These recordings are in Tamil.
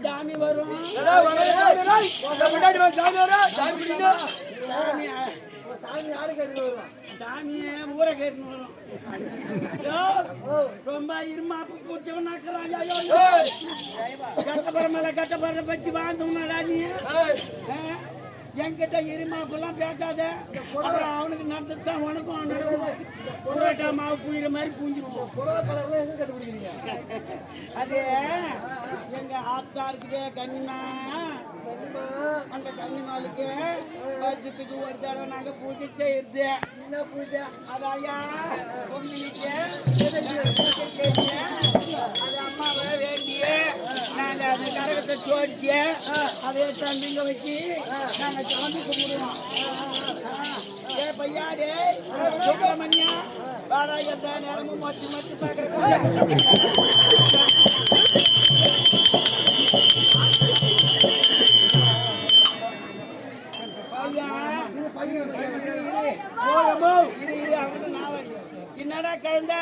ஜாமி வரும். சாமி யாரு கேட்டு வரும்? சாமியே ஊரை கேட்டு வரும். ரொம்ப இருமாப்பு பூச்சவன் கட்டப்பற மேல கட்டப்பற பற்றி வாழ்ந்தோம்னா நீ என்கிட்ட இருமாப்பெல்லாம் பேசாத. அப்புறம் அவனுக்கு நடந்துதான் உனக்கும் புரோட்டா மாவு புழிகிற மாதிரி பூஞ்சிருவோம். அது எங்க ஆத்தா இருக்குதே கன்னிமா, அந்த கன்னிமாளுக்கு வருஷத்துக்கு ஒரு தடவை நாங்க பூஜை செய்யுது. என்ன பூஜை? அதாயா உங்களுக்கு அது அம்மாவை வேண்டிய நாங்க அந்த கரகத்தை சோடிச்சு அதை தம்பிங்க வச்சு நாங்க சாமி கும்பிடுவோம். ஏ பையாடே சுப்பிரமணியா வாடா எந்த நேரமும் மொச்சு மொச்சு பார்க்குற என்னடா கழுந்தா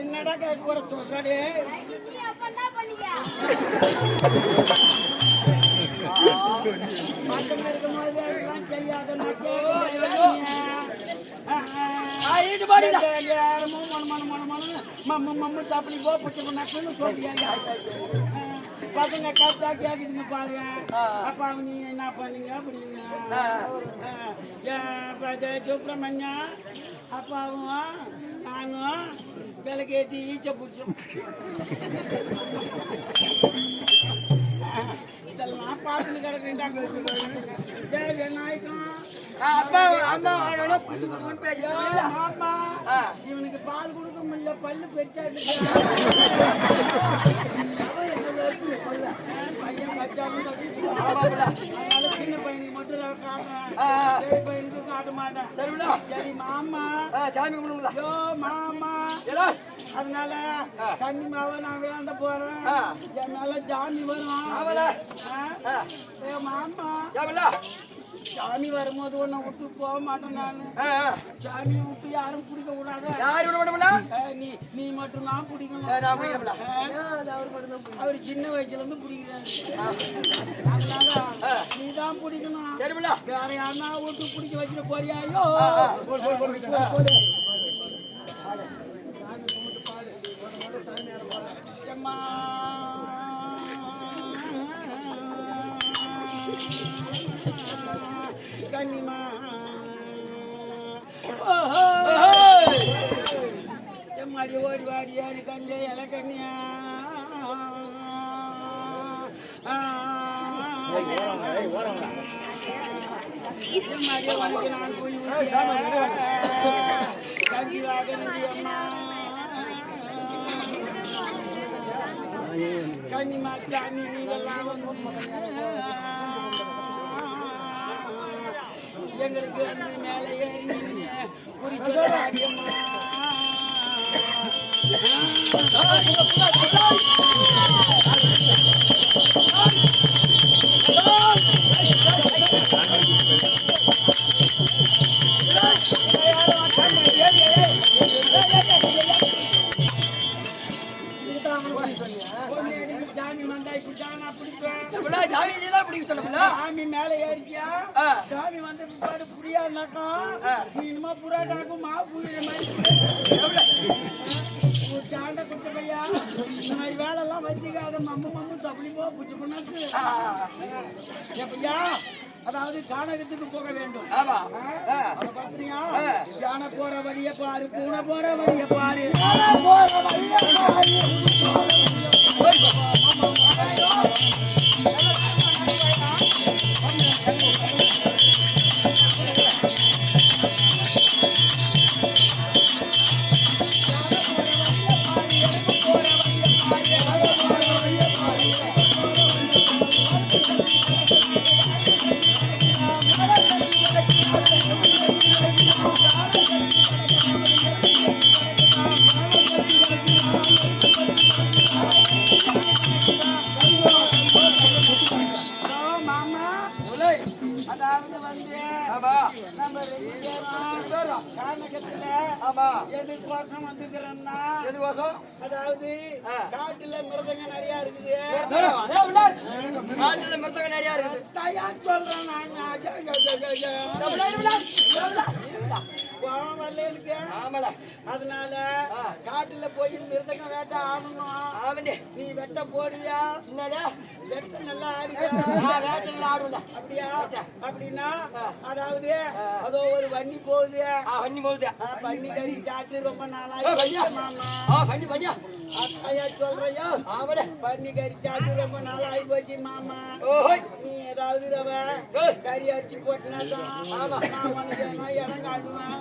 என்னடா கேட்க போற சொல்றே பசங்க இருக்கும் போது அதெல்லாம் செய்யாத பசங்க கரெக்டா கேக்குதுங்க பாருங்க. அப்பா நீ என்ன பண்ணீங்க அப்படிங்க சுப்பிரமணியா அப்பாவும் நானும் விளக்கேற்றி ஈச்ச பிடிச்சோம். இதெல்லாம் பார்த்துன்னு கிடக்குறாங்க. இவனுக்கு பால் கொடுக்க முடியல, பல்லு பெருசா பையன் அதனால சின்ன பையனுக்கு மட்டும் காட்டுறேன், பெரிய பையனுக்கு காட்ட மாட்டேன். சரி மாமா சாமி ஐயோ மாமா, அதனால கன்னிமாவை நான் வேண்ட போறேன். என்னால ஜாமி வரும். மாமா சாமி வரும்போது ஒன்ன விட்டு போக மாட்டேன் நானு. சாமி விட்டு யாரும் பிடிக்க கூடாது. நீ மட்டும் தான் பிடிக்கணும். அவரு சின்ன வயசுல இருந்து பிடிக்கிறாரு. அதனால நீ தான் பிடிக்கணும். வேற யாருன்னா விட்டு பிடிக்க வச்சுட்டு போறியாயோ? கன்னிமா எம்மாடி ஓடி வாடியாடி கண்ணே இல கண்ணியா எம்மாடி உனக்கு நான் போய் கஞ்சி வாகனி அம்மா கன்னிமா சாமி நீங்கெல்லாம் வந்து எங்களுக்கு வந்து மேலே ஏறி குறிப்பிடமா சாமி வந்தாய் குடிச்சானா பிடிப்பேன். சாமி மேல ஏறிச்சியா சாமி வந்து புரியா நட்டம் இன்னுமா புறாட்டாக்கும் மா புரியுற மாதிரி சாண்ட குட்ட பையா இந்த மாதிரி வேலை எல்லாம் வச்சுக்காத. மம்மு தப்பி போ புச்சு பண்ணாச்சு பையா. அதாவது கானகத்துக்கு போக வேண்டும். பாத்திரியா யானை போற வழிய பாரு, பூனை போற வழிய பாரு, போற வழிய பாரு. கானகத்துல ஆமா எதுக்கோசம் வந்துக்கிறேன்னா எதுக்கோசம் அதாவது காட்டுல மிருதங்க நிறைய இருக்குது காட்டுல மிருதங்க நிறைய இருக்குது தயா சொல்றேன் நான் வரல எனக்கு ஆமாடா அதனால காட்டுல போய் மிருதங்க வேட்டை ஆடணும் ஆவனே நீ வெட்ட போடுவியா என்னடா வெட்ட நல்லா ஆடுவியா வேட்டல ஆடுடா அப்படியா அப்படின்னா அதாவது அதோ ஒரு வண்டி போகுது வண்டி போகுது வண்டி கறி சாப்பிட்டு ரொம்ப நாளா மாமா வண்டி வண்டியா ஐயா சொல்றையா ஆவடா வண்டி கறி சாப்பிட்டு ரொம்ப நாளா ஆகி போச்சு மாமா ஓஹோய் நீ ஏதாவது ரவை கறி அடிச்சு போட்டுனாதான் ஆமா நான் உனக்கு இடம் காட்டுவேன்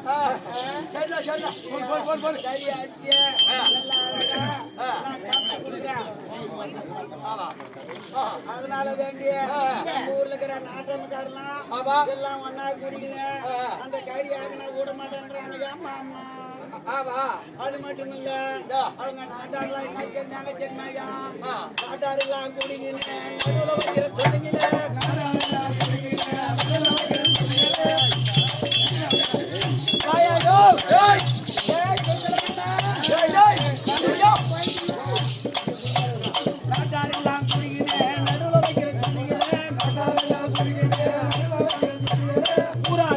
சரிடா சரிடா போல் கறி அடிச்சு நல்லா அழகா நான் சாப்பிட்டு கொடுக்குறேன் ஆமா அதனால வேண்டிய நம்ம ஊர்ல இருக்கிற நாட்டமக்காரெல்லாம் எல்லாம் ஒன்னா குடிக்கணும் அந்த கறி ஆகினா கூட மாட்டேன்றாங்க மாமா ஆமா அது மட்டும் இல்ல அவங்க நாட்டாரெல்லாம் என்ன செஞ்சாங்க தெரியுமாயா நாட்டாரெல்லாம் குடிக்கணும் நடுவுல வைக்கிற பிள்ளைங்கள நாட்டாரெல்லாம் குடிக்கணும் நடுவுல வைக்கிற பிள்ளைங்கள பூரா